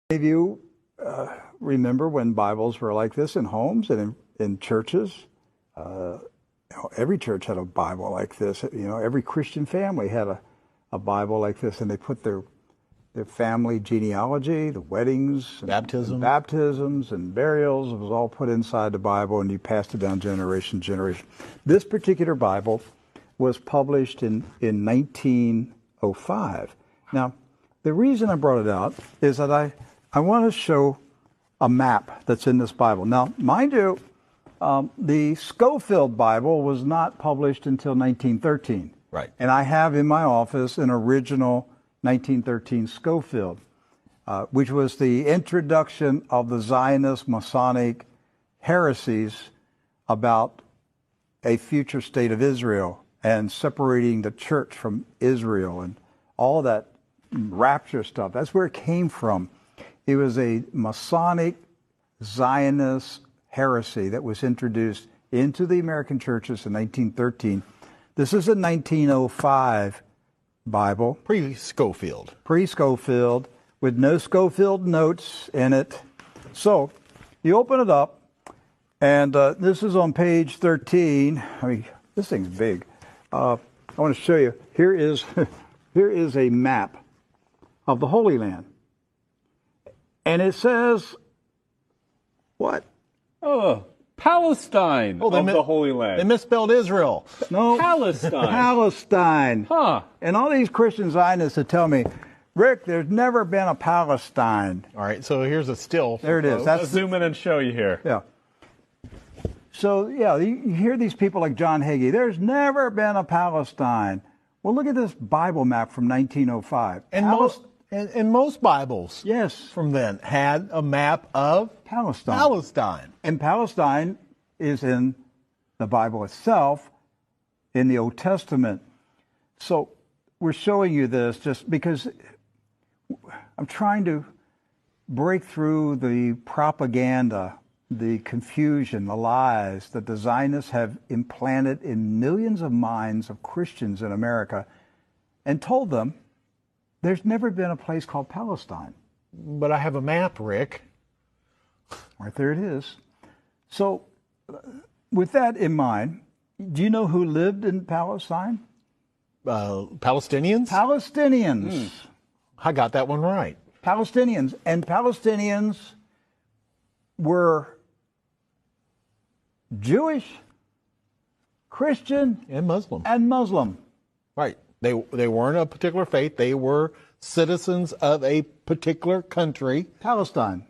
Many of you remember when Bibles were like this in homes and in churches. Every church had a Bible like this. Every Christian family had a Bible like this, and they put their family genealogy, the weddings, baptisms and burials. It was all put inside the Bible, and you passed it down generation to generation. This particular Bible was published in 1905. Now, the reason I brought it out is that I want to show a map that's in this Bible. Now, mind you, the Scofield Bible was not published until 1913. Right. And I have in my office an original 1913 Scofield, which was the introduction of the Zionist Masonic heresies about a future state of Israel and separating the church from Israel and all that rapture stuff. That's where it came from. It was a Masonic Zionist heresy that was introduced into the American churches in 1913. This is a 1905 Bible. Pre-Scofield. Pre-Scofield, with no Scofield notes in it. So, you open it up, and this is on page 13. I mean, this thing's big. I want to show you. Here is a map of the Holy Land. And it says, what? Oh, Palestine of the Holy Land. They misspelled Israel. No. Palestine. Palestine. Huh. And all these Christian Zionists that tell me, Rick, there's never been a Palestine. All right, so here's a still. There it is. Let's zoom in and show you here. Yeah. So, yeah, you hear these people like John Hagee, there's never been a Palestine. Well, look at this Bible map from 1905. And most Bibles from then had a map of Palestine. And Palestine is in the Bible itself, in the Old Testament. So we're showing you this just because I'm trying to break through the propaganda, the confusion, the lies that the Zionists have implanted in millions of minds of Christians in America, and told them there's never been a place called Palestine. But I have a map, Rick. Right there it is. So, with that in mind, do you know who lived in Palestine? Palestinians? Palestinians. I got that one right. Palestinians. And Palestinians were Jewish, Christian, and Muslim. Right. They weren't a particular faith. They were citizens of a particular country. Palestine.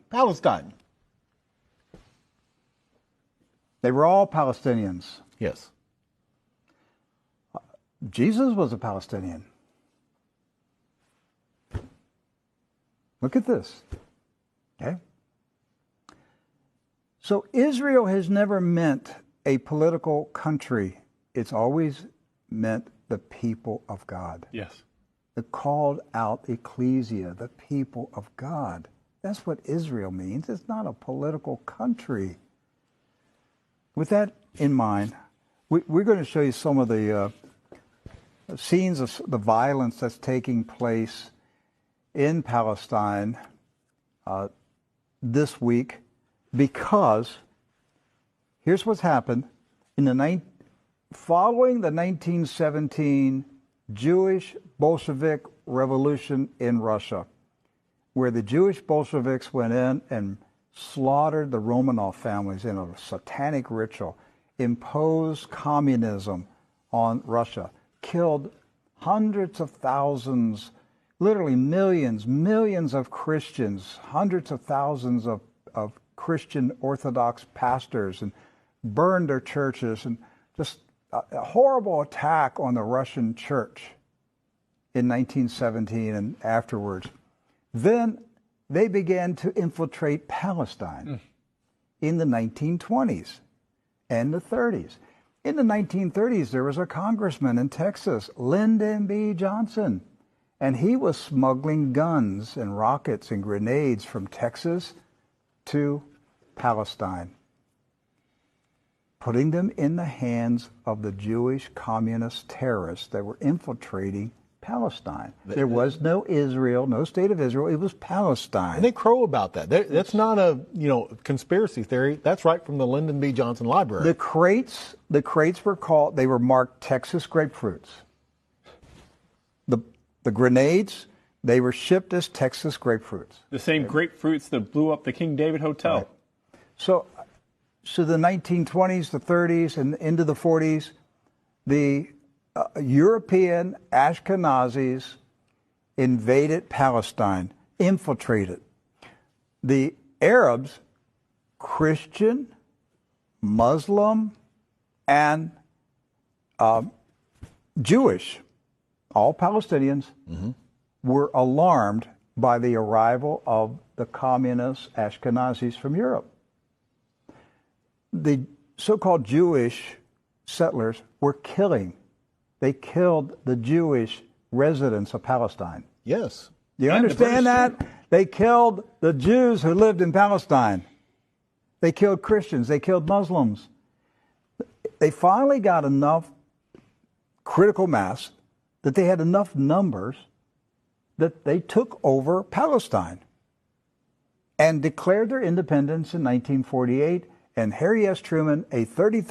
They were all Palestinians. Yes. Jesus was a Palestinian. Look at this. Okay? So Israel has never meant a political country. It's always meant the people of God. Yes. The called out ecclesia, the people of God. That's what Israel means. It's not a political country. With that in mind, we're going to show you some of the scenes of the violence that's taking place in Palestine this week, because here's what's happened. Following the 1917 Jewish Bolshevik Revolution in Russia, where the Jewish Bolsheviks went in and slaughtered the Romanov families in a satanic ritual, imposed communism on Russia, killed hundreds of thousands, literally millions of Christians, hundreds of thousands of Christian Orthodox pastors, and burned their churches, and just a horrible attack on the Russian church in 1917 and afterwards. Then they began to infiltrate Palestine in the 1920s and the 30s. In the 1930s, there was a congressman in Texas, Lyndon B. Johnson, and he was smuggling guns and rockets and grenades from Texas to Palestine, putting them in the hands of the Jewish communist terrorists that were infiltrating Palestine. There was no Israel, no state of Israel. It was Palestine. And they crow about that. That's not a conspiracy theory. That's right from the Lyndon B. Johnson Library. The crates were marked Texas grapefruits. The grenades, they were shipped as Texas grapefruits. The same grapefruits that blew up the King David Hotel. Right. So the 1920s, the 30s, and into the 40s, the European Ashkenazis invaded Palestine, infiltrated. The Arabs, Christian, Muslim, and Jewish, all Palestinians, were alarmed by the arrival of the communist Ashkenazis from Europe. The so-called Jewish settlers were killing. They killed the Jewish residents of Palestine. Yes. Do you understand that? They killed the Jews who lived in Palestine. They killed Christians. They killed Muslims. They finally got enough critical mass that they had enough numbers that they took over Palestine and declared their independence in 1948. And Harry S. Truman, a 33